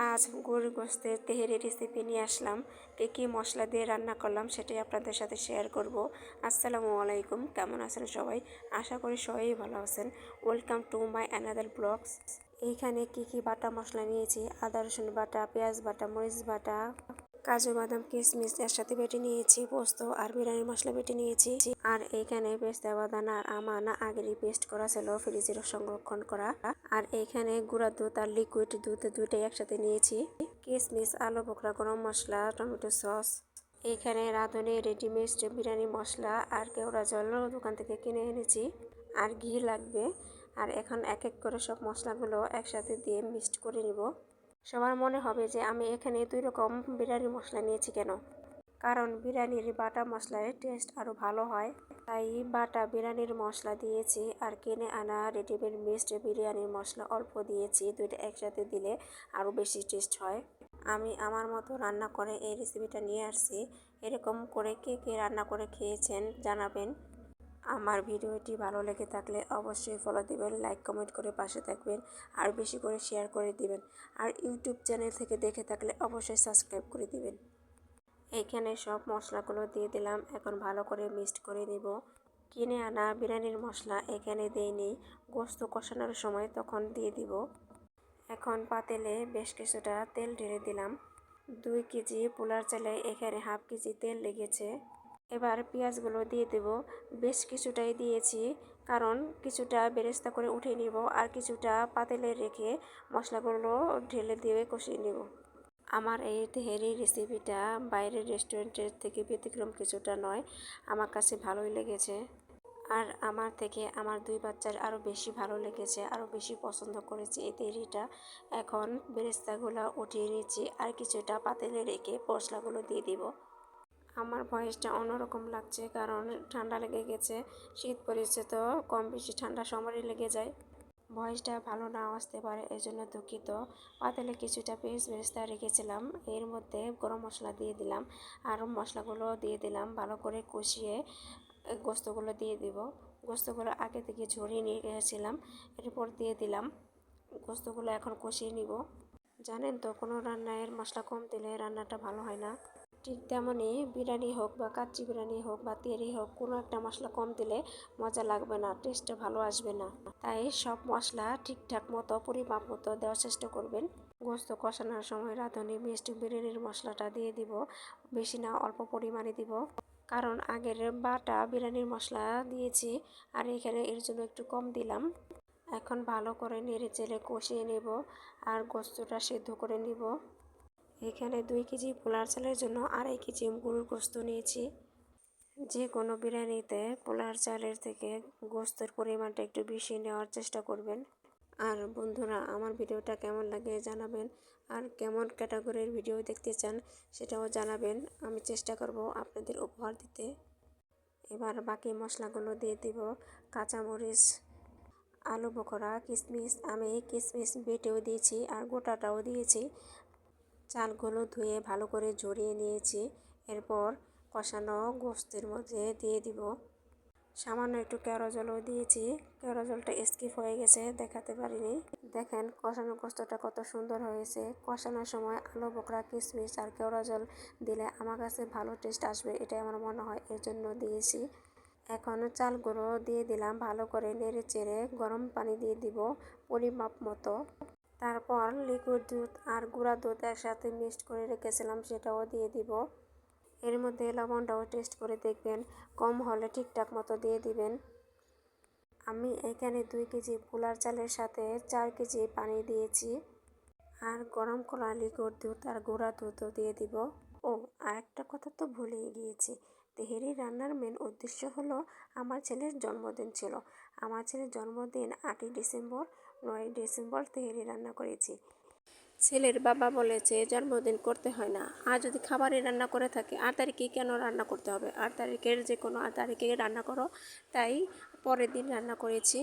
আজ গরুর গোশতের তেহেরি রেসিপি নিয়ে আসলাম। কী মশলা দিয়ে রান্না করলাম সেটাই আপনাদের সাথে শেয়ার করব। আসসালামু আলাইকুম, কেমন আছেন সবাই? আশা করি সবাই ভালো আছেন। Welcome to my another blogs. এইখানে কী বাটা মশলা নিয়েছি: আদা রসুন বাটা, পেঁয়াজ বাটা, মরিচ বাটা, কাজু বাদাম কিশমিশ এর সাথে বেটে নিয়েছি, পোস্ত আর বিরিয়ানি মশলা বেটে নিয়েছি। আর এইখানে পেস্তা বাদাম আর আমানা আগেরই পেস্ট করা ছিল, ফ্রিজে সংরক্ষণ করা। আর এইখানে গুঁড়া দুধ আর লিকুইড দুধ দুইটাই একসাথে নিয়েছি। কিশমিশ, আলু বোখরা, গরম মশলা, টমেটো সস। এইখানে রাঁধুনি রেডিমেড বিরিয়ানি মশলা আর কেওড়া জল দোকান থেকে কিনে এনেছি। আর ঘি লাগবে। আর এখন এক এক করে সব মশলাগুলো একসাথে দিয়ে মিক্সড করে নিব। সবার মনে হবে যে আমি এখানে 2 রকম বিরিয়ানি মশলা নিয়েছি কেন। কারণ বিরিয়ানির বাটা মশলার টেস্ট আরও ভালো হয়, তাই বাটা বিরিয়ানির মশলা দিয়েছি। আর কিনে আনা রেডিমেড মিক্সড বিরিয়ানির মশলা অল্প দিয়েছি। দুইটা একসাথে দিলে আরও বেশি টেস্ট হয়। আমি আমার মতো রান্না করে এই রেসিপিটা নিয়ে আসছি। এরকম করে কে রান্না করে খেয়েছেন জানাবেন। আমার ভিডিওটি ভালো লেগে থাকলে অবশ্যই ফলো দিবেন, লাইক কমেন্ট করে পাশে থাকবেন, আর বেশি করে শেয়ার করে দিবেন। আর ইউটিউব চ্যানেল থেকে দেখে থাকলে অবশ্যই সাবস্ক্রাইব করে দিবেন। এইখানে সব মশলাগুলো দিয়ে দিলাম। এখন ভালো করে মিক্সড করে নিব। কিনে আনা বিরিয়ানির মশলা এখানে দিইনি, গোশত কষানোর সময় তখন দিয়ে দিব। এখন পাতিলে বেশ কিছুটা তেল ঢেলে দিলাম। 2 কেজি পোলার চালে এখানে হাফ কেজি তেল লেগেছে। এবার পেঁয়াজগুলো দিয়ে দেব। বেশ কিছুটাই দিয়েছি, কারণ কিছুটা বেরেস্তা করে উঠিয়ে নিব আর কিছুটা পাতিলে রেখে মশলাগুলো ঢেলে দিয়ে কষিয়ে নেব। আমার এই তেহেরি রেসিপিটা বাইরের রেস্টুরেন্টের থেকে ব্যতিক্রম কিছুটা নয়, আমার কাছে ভালোই লেগেছে। আর আমার থেকে আমার 2 বাচ্চার আরও বেশি ভালো লেগেছে, আরও বেশি পছন্দ করেছে এই তেহেরিটা। এখন বেরেস্তাগুলো উঠিয়ে নিচ্ছি আর কিছুটা পাতিলে রেখে মশলাগুলো দিয়ে দিব। আমার ভয়েসটা অন্যরকম লাগছে কারণ ঠান্ডা লেগে গেছে। শীত পড়েছে তো কম বেশি ঠান্ডা সবারই লেগে যায়। ভয়েসটা ভালো নাও আসতে পারে, এই জন্য দুঃখিত। পাতিলে কিছুটা পেঁয়াজ বেরেস্তা রেখেছিলাম, এর মধ্যে গরম মশলা দিয়ে দিলাম আর মশলাগুলো দিয়ে দিলাম। ভালো করে কষিয়ে গোস্তগুলো দিয়ে দিব। গোস্তগুলো আগে থেকে ঝরিয়ে নিয়ে গেছিলাম, এরপর দিয়ে দিলাম। গোস্তগুলো এখন কষিয়ে নিব। জানেন তো, কোনো রান্নায় মশলা কম দিলে রান্নাটা ভালো হয় না। ঠিক তেমনই বিরিয়ানি হোক বা কাচ্চি বিরিয়ানি হোক বা তেরি হোক, কোনো একটা মশলা কম দিলে মজা লাগবে না, টেস্টটা ভালো আসবে না। তাই সব মশলা ঠিকঠাক মতো পরিমাপ মতো দেওয়ার চেষ্টা করবেন। গোস্ত কষানোর সময় রাঁধুনি মিষ্টি বিরিয়ানির মশলাটা দিয়ে দিব। বেশি না, অল্প পরিমাণে দিব, কারণ আগের বাটা বিরিয়ানির মশলা দিয়েছি আর এখানে এর জন্য একটু কম দিলাম। এখন ভালো করে নেড়ে চেড়ে কষিয়ে নেব আর গোস্তটা সিদ্ধ করে নিব। এখানে 2 কেজি পোলার চালের জন্য 2.5 কেজি গরুর গোস্ত নিয়েছি। যে কোনো বিরিয়ানিতে পোলার চালের থেকে গোস্তের পরিমাণটা একটু বেশি নেওয়ার চেষ্টা করবেন। আর বন্ধুরা, আমার ভিডিওটা কেমন লাগে জানাবেন, আর কেমন ক্যাটাগরির ভিডিও দেখতে চান সেটাও জানাবেন। আমি চেষ্টা করব আপনাদের উপহার দিতে। এবার বাকি মশলাগুলো দিয়ে দিব: কাঁচামরিচ, আলু বোখরা, কিশমিশ। আমি কিশমিশ বেটেও দিয়েছি আর গোটাটাও দিয়েছি। চালগুলো ধুয়ে ভালো করে ঝরিয়ে নিয়েছি। এরপর কষানো গোস্তের মধ্যে দিয়ে দিব। সামান্য একটু কেওড়া জলও দিয়েছি, কেওড়া জলটা স্কিপ হয়ে গেছে, দেখাতে পারিনি। দেখেন কষানো গোস্তটা কত সুন্দর হয়েছে। কষানোর সময় আলু বোখরা, কিশমিশ আর কেওড়া জল দিলে আমার কাছে ভালো টেস্ট আসবে, এটাই আমার মনে হয়, এর জন্য দিয়েছি। এখন চালগুলো দিয়ে দিলাম। ভালো করে নেড়ে চেড়ে গরম পানি দিয়ে দিব পরিমাপ মতো। তারপর লিকুইড দুধ আর গুঁড়া দুধ একসাথে মিক্সড করে রেখেছিলাম, সেটাও দিয়ে দিব। এর মধ্যে লবণটাও টেস্ট করে দেখবেন, কম হলে ঠিকঠাক মতো দিয়ে দিবেন। আমি এখানে 2 কেজি পোলার চালের সাথে 4 কেজি পানি দিয়েছি। আর গরম করা লিকুইড দুধ আর গুঁড়া দুধও দিয়ে দিব। ও, আর একটা কথা তো ভুলেই গিয়েছি। তেহেরি রান্নার মেন উদ্দেশ্য হলো, আমার ছেলের জন্মদিন ছিল। আমার ছেলের জন্মদিন 8ই ডিসেম্বর। 9ই ডিসেম্বর তেহেরি রান্না করেছি। ছেলের বাবা বলেছে জন্মদিন করতে হয় না, আর যদি খাবারই রান্না করে থাকে 8 তারিখে কেন রান্না করতে হবে? 8 তারিখের যে কোনো 8 তারিখে রান্না করো। তাই পরের দিন রান্না করেছি।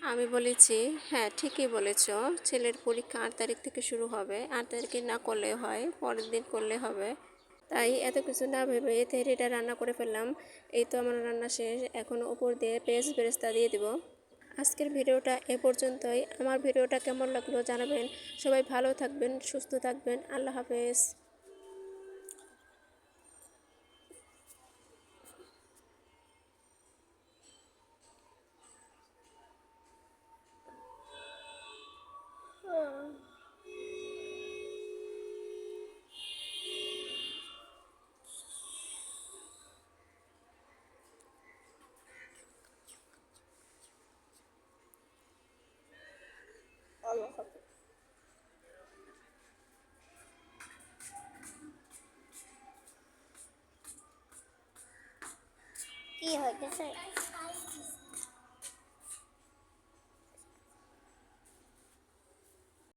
আমি বলেছি, হ্যাঁ ঠিকই বলেছ, ছেলের পরীক্ষা 8 তারিখ থেকে শুরু হবে, 8 তারিখে না করলে হয়, পরের দিন করলে হবে। তাই এত কিছু না ভেবে তেহেরিটা রান্না করে ফেললাম। এই তো আমার রান্না শেষ। এখন উপর দিয়ে পেঁয়াজ বেরেস্তা দিয়ে দিব। আজকের ভিডিওটা এ পর্যন্তই। আমার ভিডিওটা কেমন লাগলো জানাবেন। সবাই ভালো থাকবেন, সুস্থ থাকবেন। আল্লাহ হাফেজ। আল্লাহ হাফেজ। কি হয়েছে?